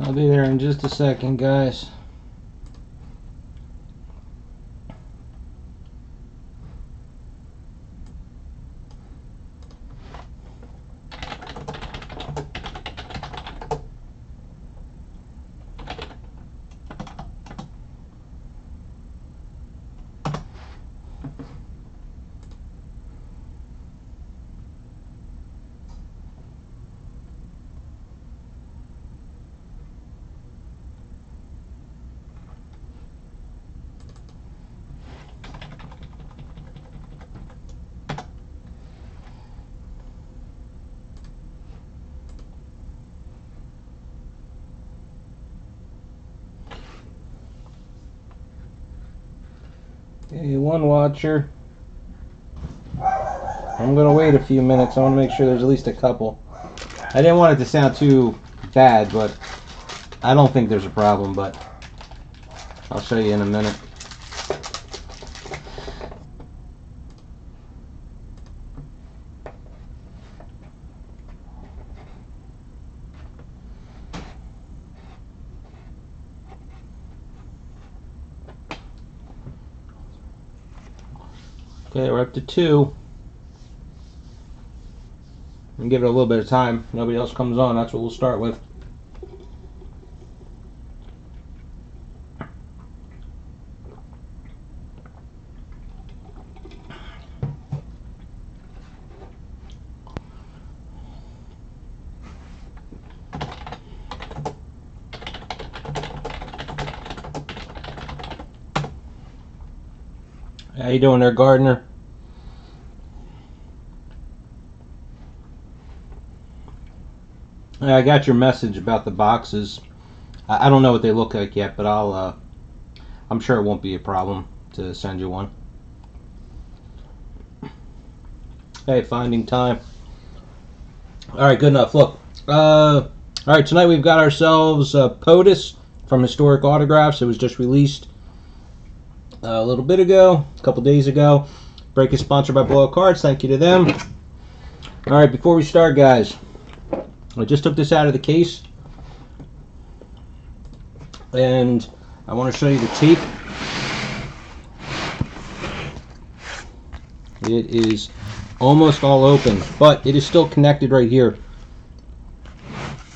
I'll be there in just a second, guys. Okay, one watcher. I'm going to wait a few minutes. I want to make sure there's at least a couple. I didn't want it to sound too bad, but I don't think there's a problem, but I'll show you in a minute. Okay, we're up to 2. And give it a little bit of time. Nobody else comes on. That's what we'll start with. How you doing there, Gardner? I got your message about the boxes. I don't know what they look like yet, but I'm sure it won't be a problem to send you one. Hey, finding time. All right, good enough. Look, all right, tonight we've got ourselves POTUS from Historic Autographs. It was just released a little bit ago, a couple days ago. Break is sponsored by Blowout Cards. Thank you to them. All right, before we start, guys, I just took this out of the case, and I want to show you the tape. It is almost all open, but it is still connected right here.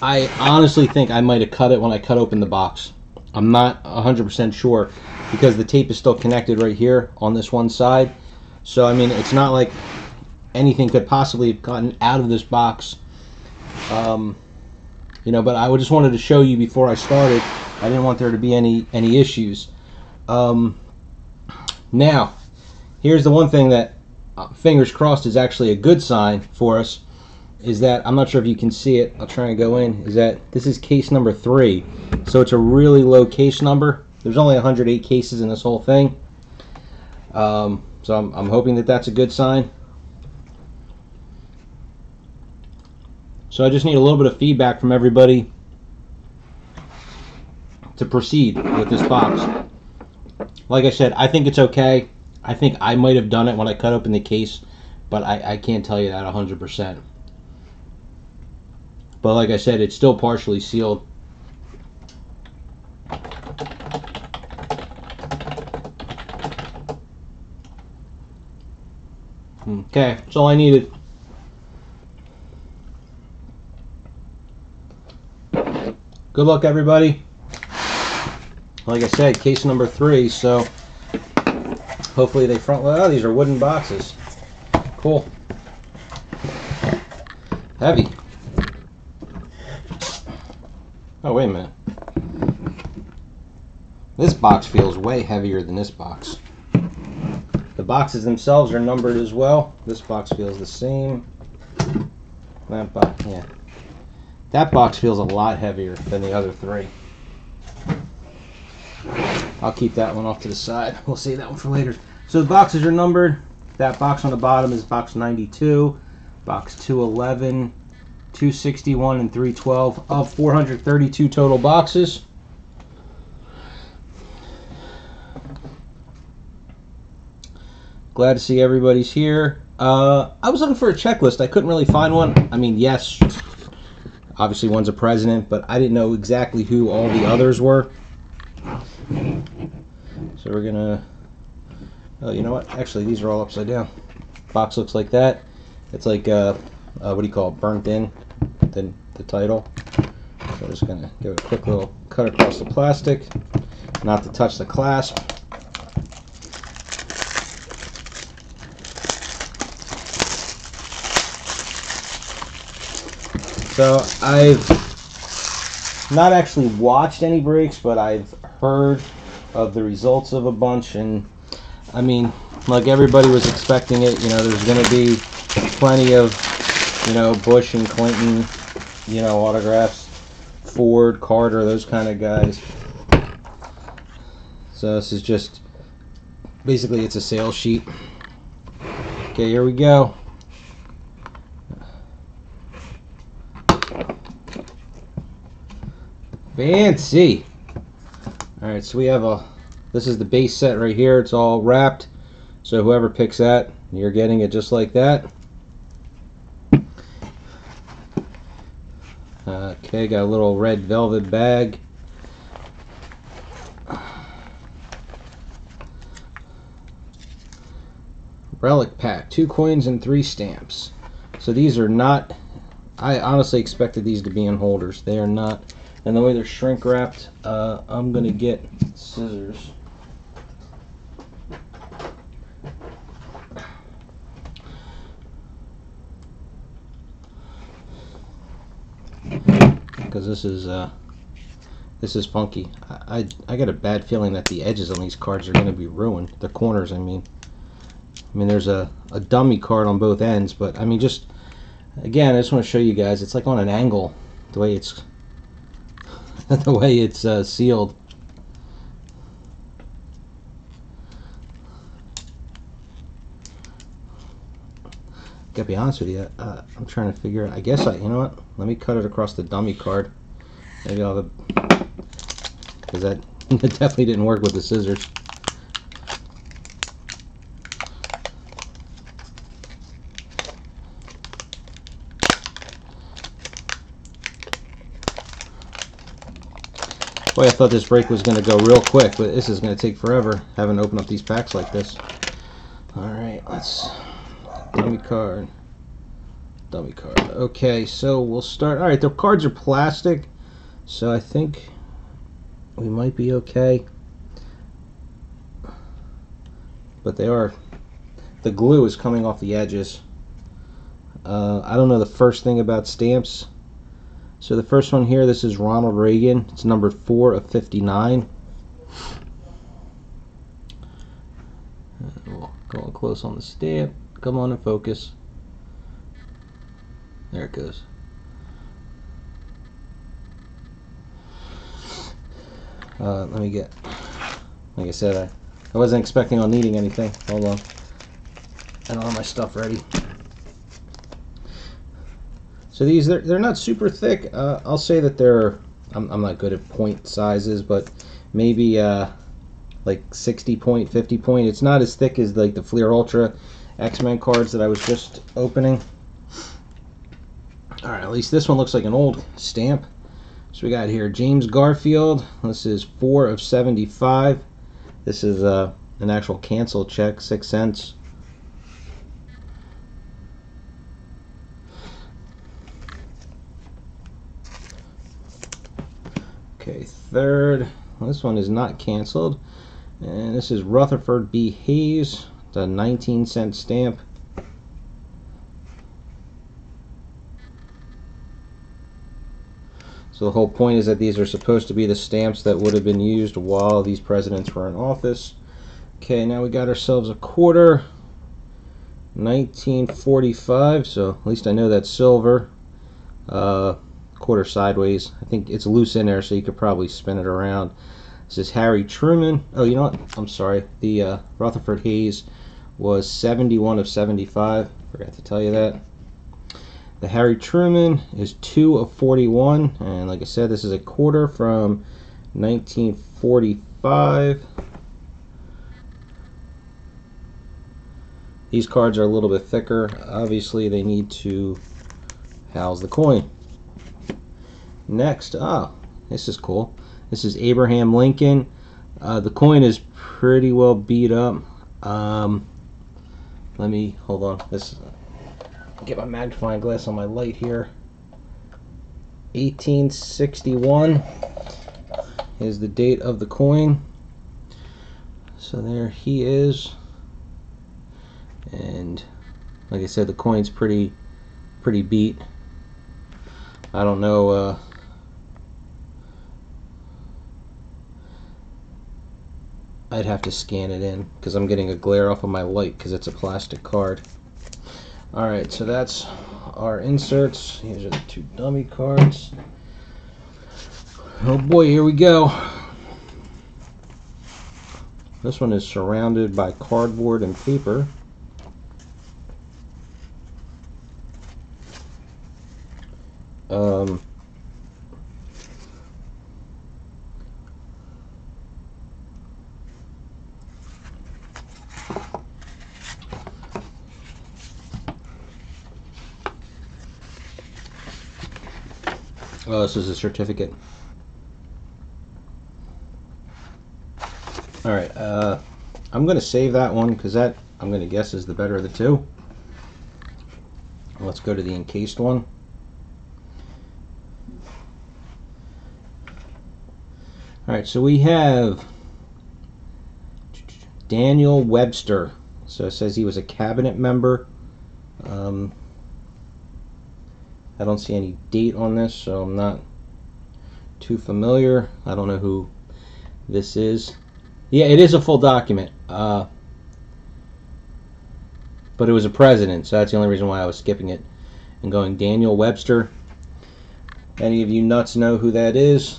I honestly think I might have cut it when I cut open the box. I'm not 100% sure, because the tape is still connected right here on this one side. So I mean, it's not like anything could possibly have gotten out of this box. You know, but I just wanted to show you before I started. I didn't want there to be any issues. Now, here's the one thing that, fingers crossed, is actually a good sign for us, is that, I'm not sure if you can see it, I'll try and go in, is that this is case number 3. So it's a really low case number. There's only 108 cases in this whole thing. So I'm hoping that that's a good sign. So I just need a little bit of feedback from everybody to proceed with this box. Like I said, I think it's okay. I think I might have done it when I cut open the case, but I can't tell you that 100%. But like I said, it's still partially sealed. Okay, that's all I needed. Good luck, everybody. Like I said, case number 3, so hopefully they front load. Oh, these are wooden boxes. Cool. Heavy. Oh, wait a minute. This box feels way heavier than this box. The boxes themselves are numbered as well. This box feels the same. That box, yeah. That box feels a lot heavier than the other 3. I'll keep that one off to the side. We'll save that one for later. So the boxes are numbered. That box on the bottom is box 92, box 211, 261, and 312 of 432 total boxes. Glad to see everybody's here. I was looking for a checklist. I couldn't really find one. I mean, yes, Obviously one's a president, but I didn't know exactly who all the others were. So we're gonna, oh, you know what? Actually, these are all upside down. Box looks like that. It's like, what do you call it? Burnt in, the title. So I'm just gonna give it a quick little cut across the plastic, not to touch the clasp. So I've not actually watched any breaks, but I've heard of the results of a bunch, and I mean, like everybody was expecting it. You know, there's going to be plenty of, you know, Bush and Clinton, you know, autographs, Ford, Carter, those kind of guys. So this is just basically, it's a sales sheet. Okay, here we go. Fancy. All right, so we have this is the base set right here. It's all wrapped. So whoever picks that, you're getting it just like that. Okay, got a little red velvet bag. Relic pack, 2 coins and 3 stamps. So these are not, I honestly expected these to be in holders. They are not. And the way they're shrink wrapped, I'm going to get scissors. Because this is funky. I got a bad feeling that the edges on these cards are going to be ruined. The corners, I mean. There's a dummy card on both ends, but I mean, just again, I just want to show you guys. It's like on an angle, the way it's sealed. Gotta be honest with you, I'm trying to figure out. I guess you know what? Let me cut it across the dummy card. Maybe I'll have because that definitely didn't work with the scissors. Boy, I thought this break was going to go real quick, but this is going to take forever having to open up these packs like this. Alright, let's... Dummy card. Dummy card. Okay, so we'll start... Alright, the cards are plastic, so I think we might be okay. But they are... The glue is coming off the edges. I don't know the first thing about stamps. So the first one here, this is Ronald Reagan. It's number 4 of 59. We'll go close on the stamp. Come on and focus. There it goes. Let me get, like I said, I wasn't expecting on needing anything. Hold on. I don't have my stuff ready. So these, they're not super thick. I'll say that they're, I'm not good at point sizes, but maybe like 60 point, 50 point. It's not as thick as like the Fleer Ultra X-Men cards that I was just opening. Alright, at least this one looks like an old stamp. So we got here James Garfield. This is 4 of 75. This is an actual cancel check, 6 cents. Okay, third. Well, this one is not canceled. And this is Rutherford B. Hayes. It's a 19-cent stamp. So the whole point is that these are supposed to be the stamps that would have been used while these presidents were in office. Okay, now we got ourselves a quarter. 1945, so at least I know that's silver. Quarter sideways. I think it's loose in there, so you could probably spin it around. This is Harry Truman. Oh, you know what? I'm sorry. The Rutherford Hayes was 71 of 75. Forgot to tell you that. The Harry Truman is 2 of 41, and like I said, this is a quarter from 1945. These cards are a little bit thicker. Obviously, they need to house the coin. Next, oh, this is cool. This is Abraham Lincoln. The coin is pretty well beat up. Let me hold on. This get my magnifying glass on my light here. 1861 is the date of the coin. So there he is. And like I said, the coin's pretty beat. I don't know. I'd have to scan it in because I'm getting a glare off of my light because it's a plastic card. Alright, so that's our inserts. These are the two dummy cards. Oh boy, here we go. This one is surrounded by cardboard and paper. Oh, this is a certificate. Alright, I'm going to save that one because that, I'm going to guess, is the better of the two. Let's go to the encased one. Alright, so we have Daniel Webster. So it says he was a cabinet member. I don't see any date on this, so I'm not too familiar. I don't know who this is. Yeah, it is a full document. But it was a president, so that's the only reason why I was skipping it and going Daniel Webster. Any of you nuts know who that is?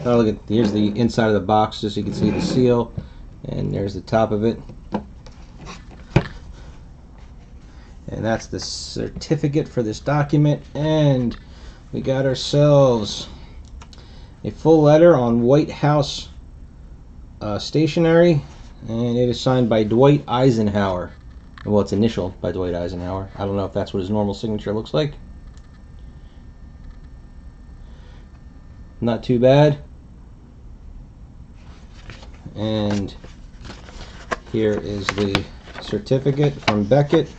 Oh, look at, here's the inside of the box, just so you can see the seal, and there's the top of it. And that's the certificate for this document, and we got ourselves a full letter on White House stationery, and it is signed by Dwight Eisenhower. Well, it's initialed by Dwight Eisenhower. I don't know if that's what his normal signature looks like. Not too bad. And here is the certificate from Beckett.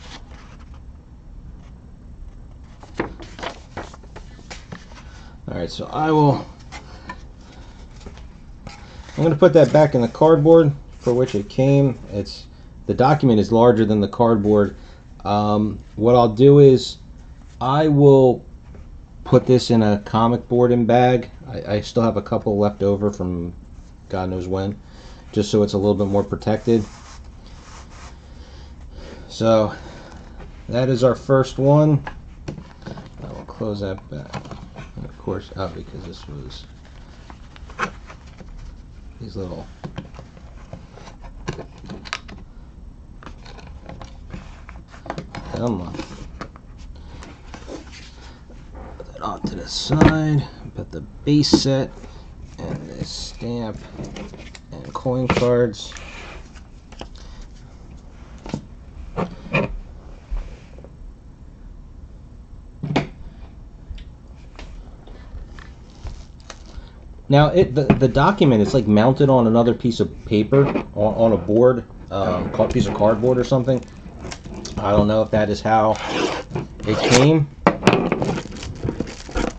Alright, so I'm going to put that back in the cardboard for which it came. The document is larger than the cardboard. What I'll do is I will put this in a comic board and bag. I still have a couple left over from God knows when, just so it's a little bit more protected. So that is our first one. I will close that back. And of course, because this was these little come on. Put that off to the side. Put the base set and this stamp and coin cards. Now, the document is like mounted on another piece of paper, on a board, piece of cardboard or something. I don't know if that is how it came,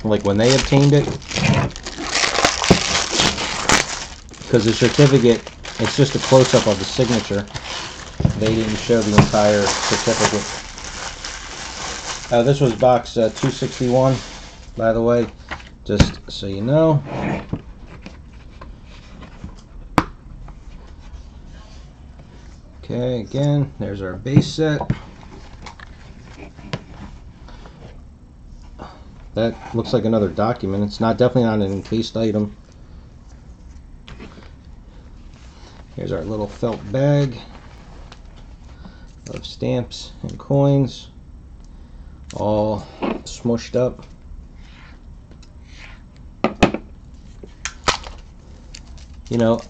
like when they obtained it. Because the certificate, it's just a close-up of the signature. They didn't show the entire certificate. This was box 261, by the way, just so you know. Okay, again, there's our base set. That looks like another document. It's definitely not an encased item. Here's our little felt bag of stamps and coins, all smushed up. You know,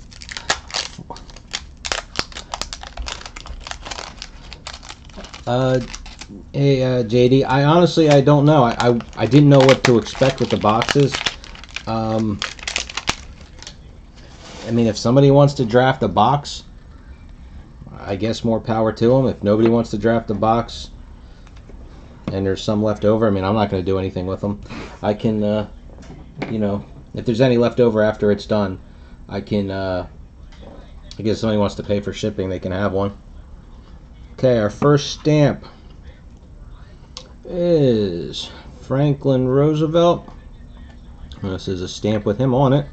Hey, JD, I honestly, I don't know. I didn't know what to expect with the boxes. Um, I mean, if somebody wants to draft a box, I guess more power to them. If nobody wants to draft a box and there's some left over, I mean, I'm not going to do anything with them. I can, you know, if there's any left over after it's done, I can, I guess if somebody wants to pay for shipping, they can have one. Okay, our first stamp is Franklin Roosevelt. This is a stamp with him on it.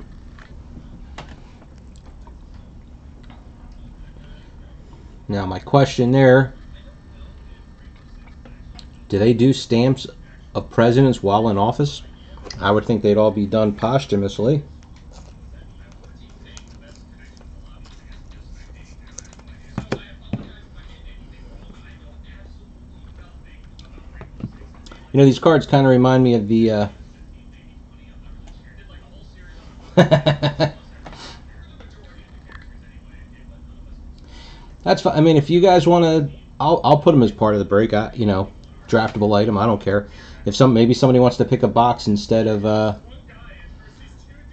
Now my question there, do they do stamps of presidents while in office? I would think they'd all be done posthumously. You know, these cards kind of remind me of the That's fine. I mean, if you guys want to, I'll put them as part of the break. You know, draftable item. I don't care. If maybe somebody wants to pick a box instead of a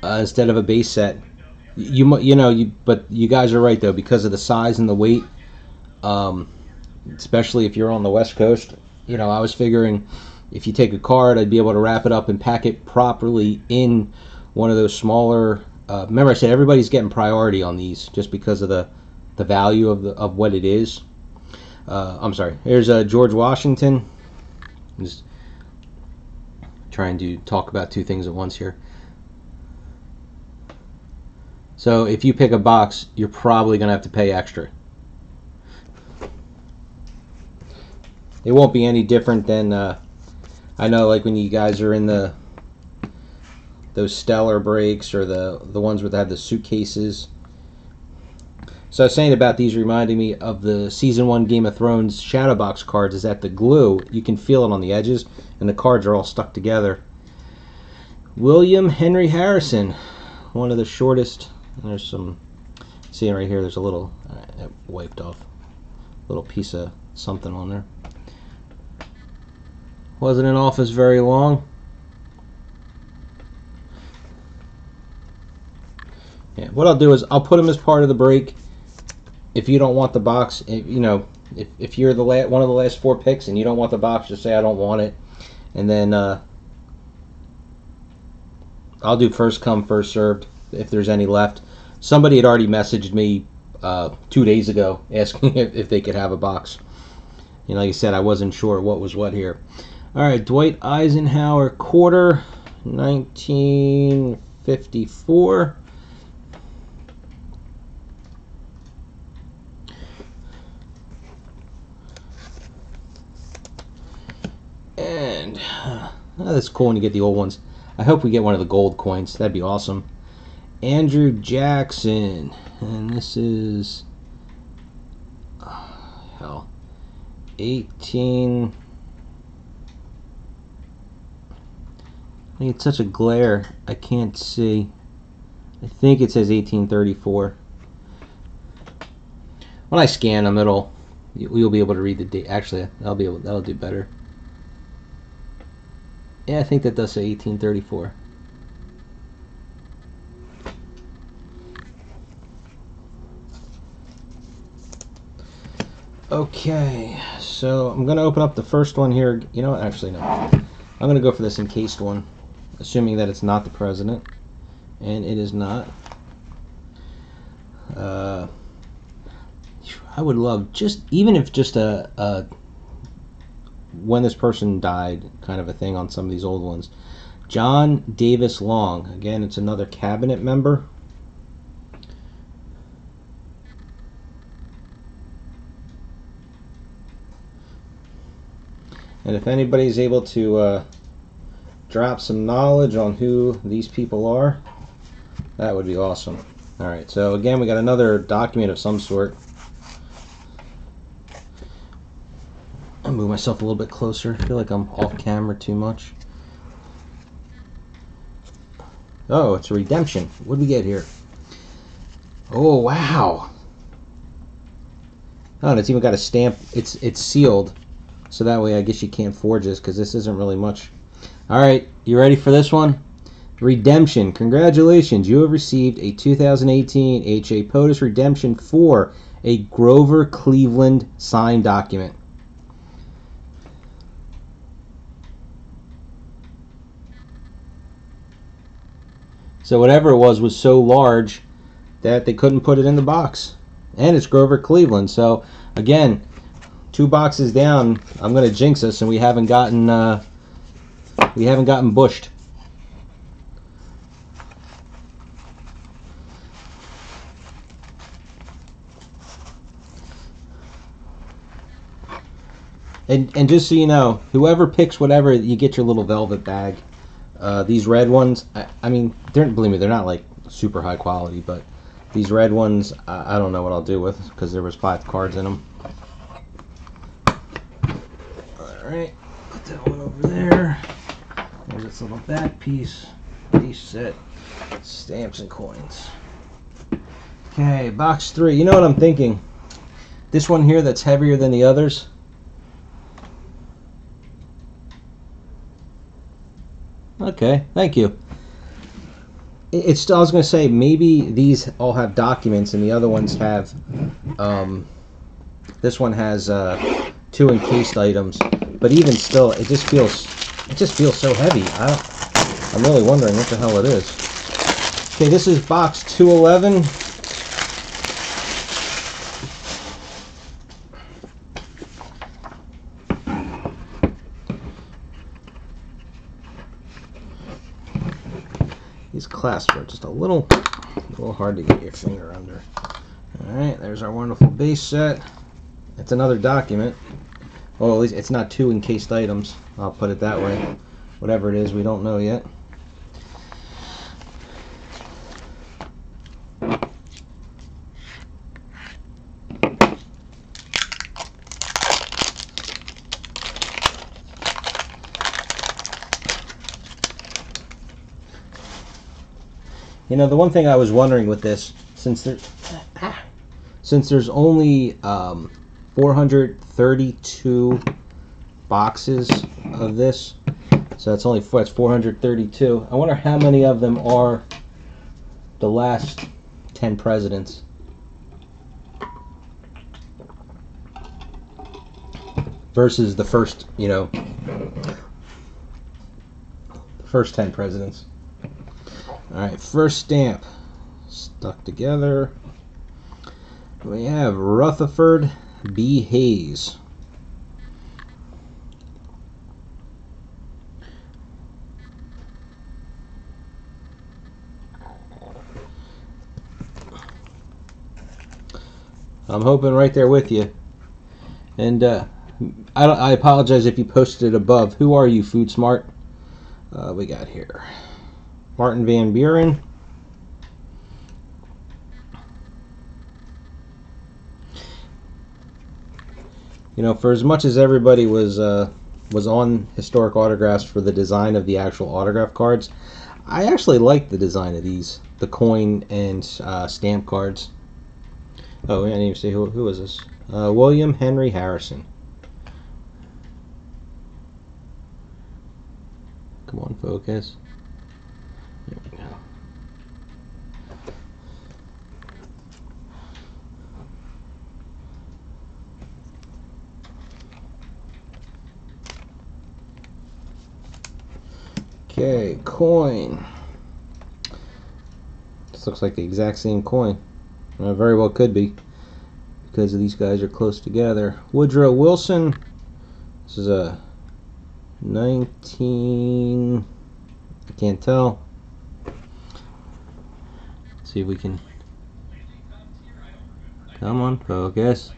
base set. But you guys are right though, because of the size and the weight. Especially if you're on the West Coast. You know, I was figuring if you take a card, I'd be able to wrap it up and pack it properly in one of those smaller. Remember, I said everybody's getting priority on these just because of the value of what it is. I'm sorry. Here's George Washington. I'm just trying to talk about two things at once here. So if you pick a box, you're probably going to have to pay extra. It won't be any different than I know, like when you guys are in those stellar breaks or the ones where they have the suitcases. So I was saying about these reminding me of the Season 1 Game of Thrones Shadow Box cards is that the glue, you can feel it on the edges, and the cards are all stuck together. William Henry Harrison, one of the shortest. There's some, seeing right here, there's a little, it wiped off, little piece of something on there. Wasn't in office very long. Yeah, what I'll do is I'll put them as part of the break. If you don't want the box, if you're one of the last 4 picks and you don't want the box, just say I don't want it, and then I'll do first come first served if there's any left. Somebody had already messaged me 2 days ago asking if they could have a box. You know, like I said, I wasn't sure what was what here. All right, Dwight Eisenhower quarter, 1954. And that's cool when you get the old ones. I hope we get one of the gold coins. That'd be awesome. Andrew Jackson. And this is... hell. 18... I think it's such a glare. I can't see. I think it says 1834. When I scan them, you'll be able to read the date. Actually, that'll do better. Yeah, I think that does say 1834. Okay, so I'm going to open up the first one here. You know what? Actually, no. I'm going to go for this encased one, assuming that it's not the president. And it is not. I would love, even if just a when this person died kind of a thing on some of these old ones. John Davis Long. Again, it's another cabinet member. And if anybody's able to drop some knowledge on who these people are, that would be awesome. Alright, so again, we got another document of some sort. I'll move myself a little bit closer. I feel like I'm off camera too much. Oh, it's a redemption. What did we get here? Oh, wow. Oh, and it's even got a stamp. It's sealed. So that way I guess you can't forge this because this isn't really much. Alright, you ready for this one? Redemption. Congratulations, you have received a 2018 HA POTUS Redemption for a Grover Cleveland signed document. So whatever it was so large that they couldn't put it in the box. And it's Grover Cleveland. So again, 2 boxes down, I'm going to jinx us, and we haven't gotten bushed. And just so you know, whoever picks whatever, you get your little velvet bag. These red ones, I mean, believe me, they're not like super high quality, but these red ones, I don't know what I'll do with because there was 5 cards in them. All right, put that one over there. There's this little back piece. Base set, stamps and coins. Okay, box 3. You know what I'm thinking? This one here that's heavier than the others. Okay, thank you. It's. I was going to say maybe these all have documents and the other ones have. This one has 2 encased items, but even still, it just feels so heavy. I'm really wondering what the hell it is. Okay, this is box 211. These clasps are just a little hard to get your finger under. Alright, there's our wonderful base set. It's another document. Well, at least it's not 2 encased items. I'll put it that way. Whatever it is, we don't know yet. You know, the one thing I was wondering with this, since there's only 432 boxes of this, so that's 432. I wonder how many of them are the last 10 presidents. Versus the first, the first 10 presidents. Alright, first stamp stuck together. We have Rutherford B. Hayes. I'm hoping right there with you. And I apologize if you posted it above. Who are you, Food Smart? We got here Martin Van Buren. You know, for as much as everybody was on Historic Autographs for the design of the actual autograph cards, I actually like the design of these, the coin and stamp cards. Oh, I didn't even say who is this? William Henry Harrison. Come on, focus. There we go. Okay, coin. This looks like the exact same coin. Very well could be, because these guys are close together. Woodrow Wilson. This is a 19. I can't tell. Let's see if we can. Come on, focus.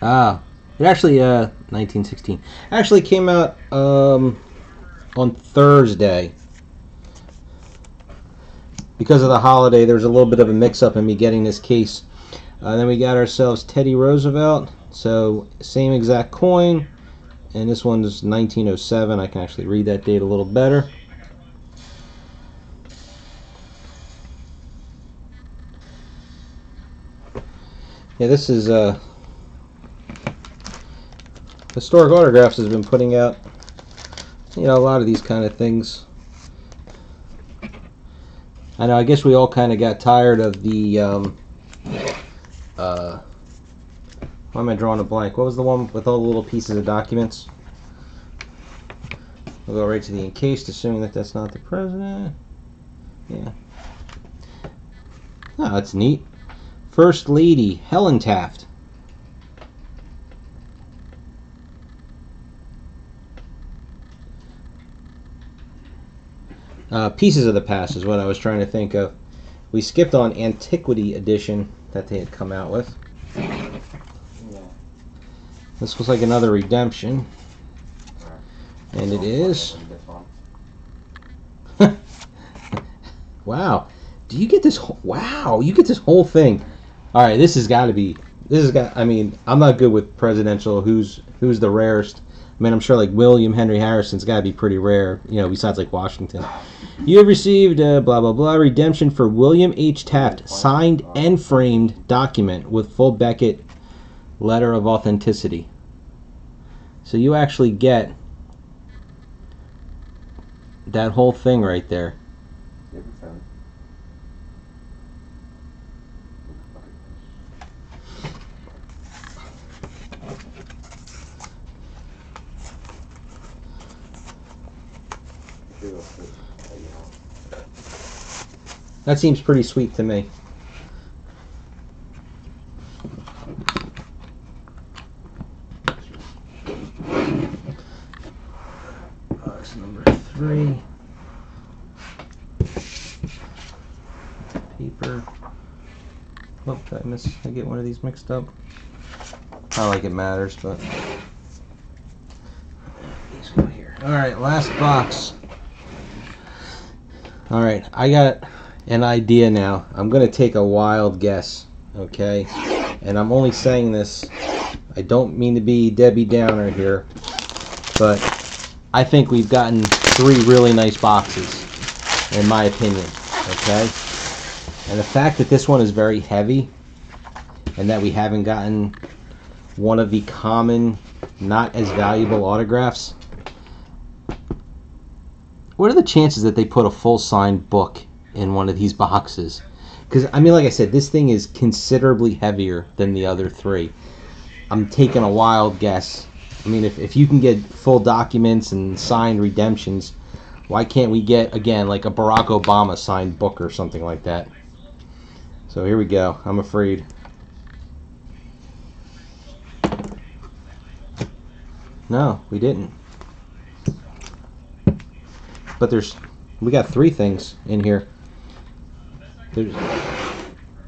Ah, it actually 1916. Actually came out on Thursday. Because of the holiday, there was a little bit of a mix-up in me getting this case. Then we got ourselves Teddy Roosevelt. So same exact coin, and this one's 1907. I can actually read that date a little better. Yeah, this is Historic Autographs has been putting out, you know, a lot of these kind of things. I know, I guess we all kind of got tired of the, why am I drawing a blank? What was the one with all the little pieces of documents? We'll go right to the encased, assuming that that's not the president. Yeah. Oh, that's neat. First Lady, Helen Taft. Pieces of the Past is what I was trying to think of. We skipped on Antiquity Edition that they had come out with. Yeah. This looks like another redemption. And it is. Wow. Do you get this? Wow, you get this whole thing. All right, this has got to be. This has got. I mean, I'm not good with presidential. Who's the rarest? I mean, I'm sure like William Henry Harrison's got to be pretty rare. You know, besides like Washington. You have received blah blah blah redemption for William H. Taft, signed and framed document with full Beckett letter of authenticity. So you actually get that whole thing right there. That seems pretty sweet to me. Box number 3. Paper. Oh, did I get one of these mixed up? Not like it matters, but these go here. All right, last box. All right, I got an idea now. I'm going to take a wild guess, okay? And I'm only saying this, I don't mean to be Debbie Downer here, but I think we've gotten 3 really nice boxes, in my opinion, okay? And the fact that this one is very heavy, and that we haven't gotten one of the common, not as valuable autographs, what are the chances that they put a full signed book in one of these boxes? Because, I mean, like I said, this thing is considerably heavier than the other 3. I'm taking a wild guess. I mean, if you can get full documents and signed redemptions, why can't we get, again, like a Barack Obama signed book or something like that? So here we go. I'm afraid. No, we didn't. But we got 3 things in here.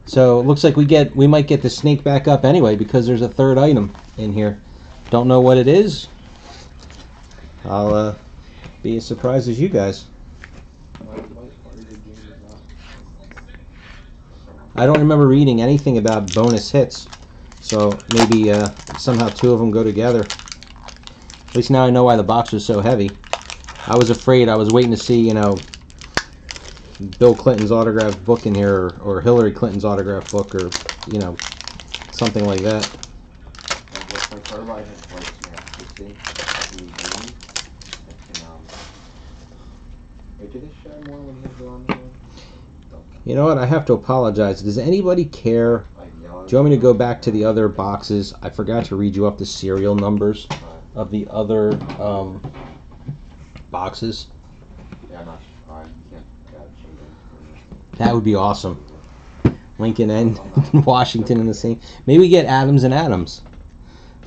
So it looks like we might get the snake back up anyway, because there's a 3rd item in here. Don't know what it is. I'll be as surprised as you guys. I don't remember reading anything about bonus hits, so maybe somehow 2 of them go together. At least now I know why the box was so heavy. I was afraid. I was waiting to see, you know, Bill Clinton's autographed book in here, or Hillary Clinton's autographed book, or, you know, something like that. You know what? I have to apologize. Does anybody care? Do you want me to go back to the other boxes? I forgot to read you up the serial numbers of the other boxes. That would be awesome. Lincoln and Washington in the same. Maybe we get Adams and Adams.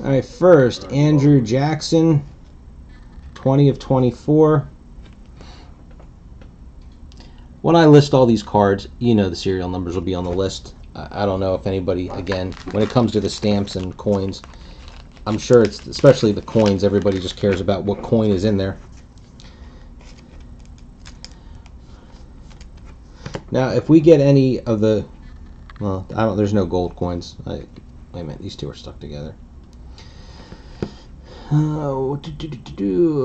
All right, first, Andrew Jackson, 20 of 24. When I list all these cards, you know the serial numbers will be on the list. I don't know if anybody, again, when it comes to the stamps and coins, I'm sure it's, especially the coins, everybody just cares about what coin is in there. Now, if we get any of the, well, there's no gold coins. Wait a minute, these 2 are stuck together.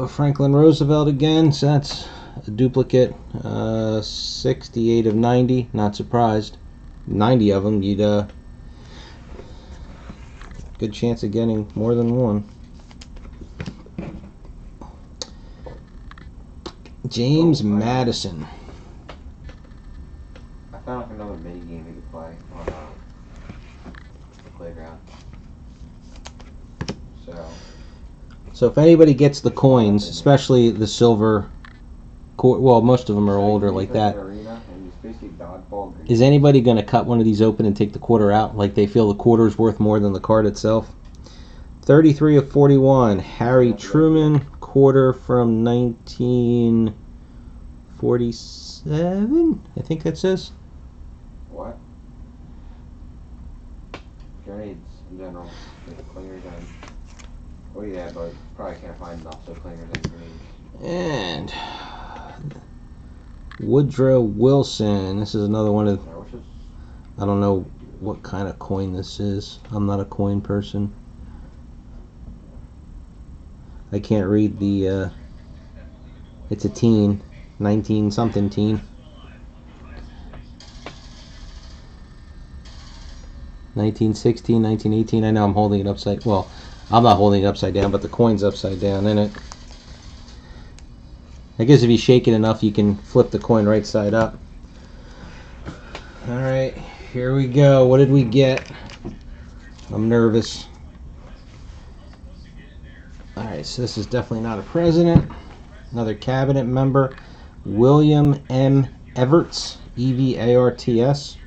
Franklin Roosevelt again, so that's a duplicate. 68 of 90, not surprised. 90 of them, you'd good chance of getting more than one. James Madison. I found like another mini game we could play on the playground. So if anybody gets the coins, especially the silver, well, most of them are older like that. Is anybody going to cut one of these open and take the quarter out? Like they feel the quarter is worth more than the card itself? 33 of 41. Harry Truman, quarter from 1947, I think that says. What? Grenades in general. Like clingers and... Oh yeah, but probably can't find enough so clingers and grenades. And Woodrow Wilson. This is another one of... I don't know what kind of coin this is. I'm not a coin person. I can't read the... it's a teen. 19-something teen. 1916, 1918. I know I'm holding it upside... Well, I'm not holding it upside down, but the coin's upside down, isn't it? I guess if you shake it enough, you can flip the coin right side up. Alright, here we go. What did we get? I'm nervous. Alright, so this is definitely not a president. Another cabinet member. William M. Everts, E-V-A-R-T-S.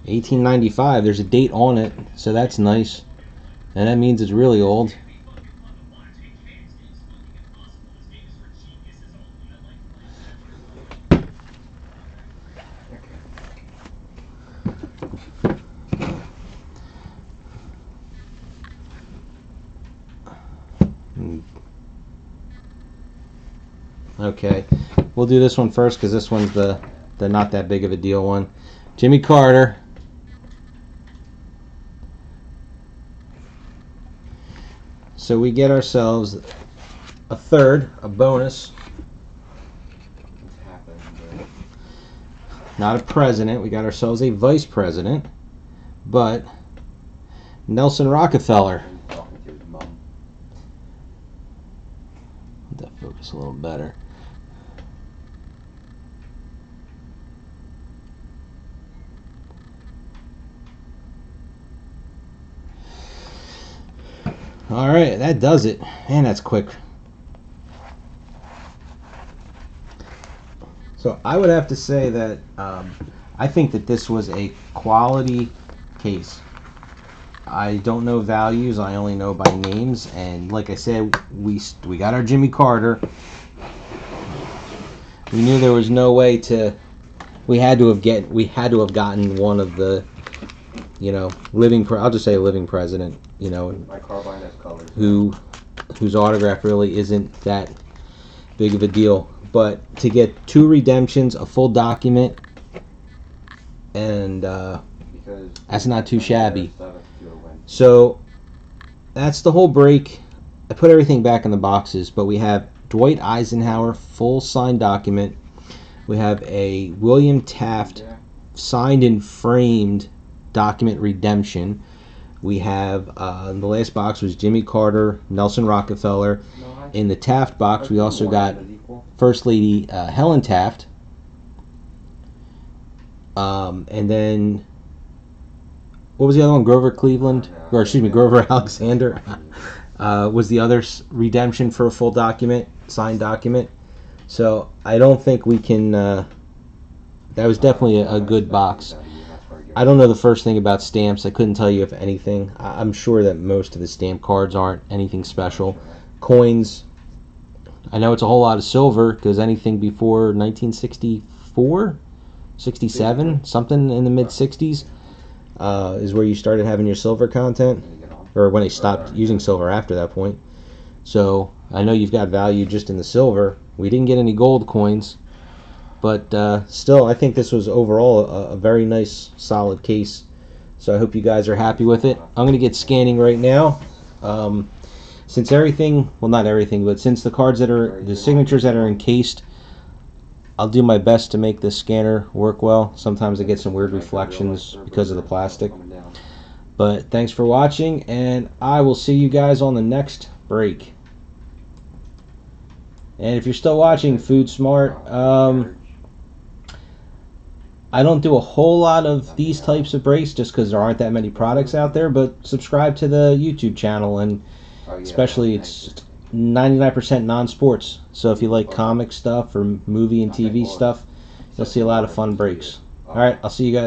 1895. There's a date on it, so that's nice. And that means it's really old. Okay, we'll do this one first because this one's the not that big of a deal one. Jimmy Carter. So we get ourselves a third, a bonus. Not a president. We got ourselves a vice president, but Nelson Rockefeller. Let that focus a little better. All right, that does it. Man, that's quick. So I would have to say that I think that this was a quality case. I don't know values. I only know by names. And like I said, we got our Jimmy Carter. We knew there was no way to. We had to have gotten one of the, living. I'll just say living president. My carbine has colors. Whose autograph really isn't that big of a deal. But to get 2 redemptions, a full document, and that's not too shabby. So that's the whole break. I put everything back in the boxes, but we have Dwight Eisenhower, full signed document. We have a William Taft signed and framed document redemption. We have, in the last box was Jimmy Carter, Nelson Rockefeller. In the Taft box, we also got First Lady Helen Taft. And then, what was the other one? Grover Cleveland? Or, excuse me, Grover Alexander was the other redemption for a full document, signed document. So, I don't think we can, that was definitely a good box. I don't know the first thing about stamps. I couldn't tell you if anything. I'm sure that most of the stamp cards aren't anything special. Coins, I know it's a whole lot of silver because anything before 1964, 67, something in the mid-60s is where you started having your silver content, or when they stopped using silver after that point. So I know you've got value just in the silver. We didn't get any gold coins. But still, I think this was overall a very nice, solid case. So I hope you guys are happy with it. I'm going to get scanning right now. Since everything, well, not everything, but since the cards the signatures that are encased, I'll do my best to make this scanner work well. Sometimes I get some weird reflections because of the plastic. But thanks for watching, and I will see you guys on the next break. And if you're still watching Food Smart, I don't do a whole lot of these types of breaks just because there aren't that many products out there, but subscribe to the YouTube channel, and especially it's 99% non-sports. So if you like comic stuff or movie and TV stuff, you'll see a lot of fun breaks. All right, I'll see you guys.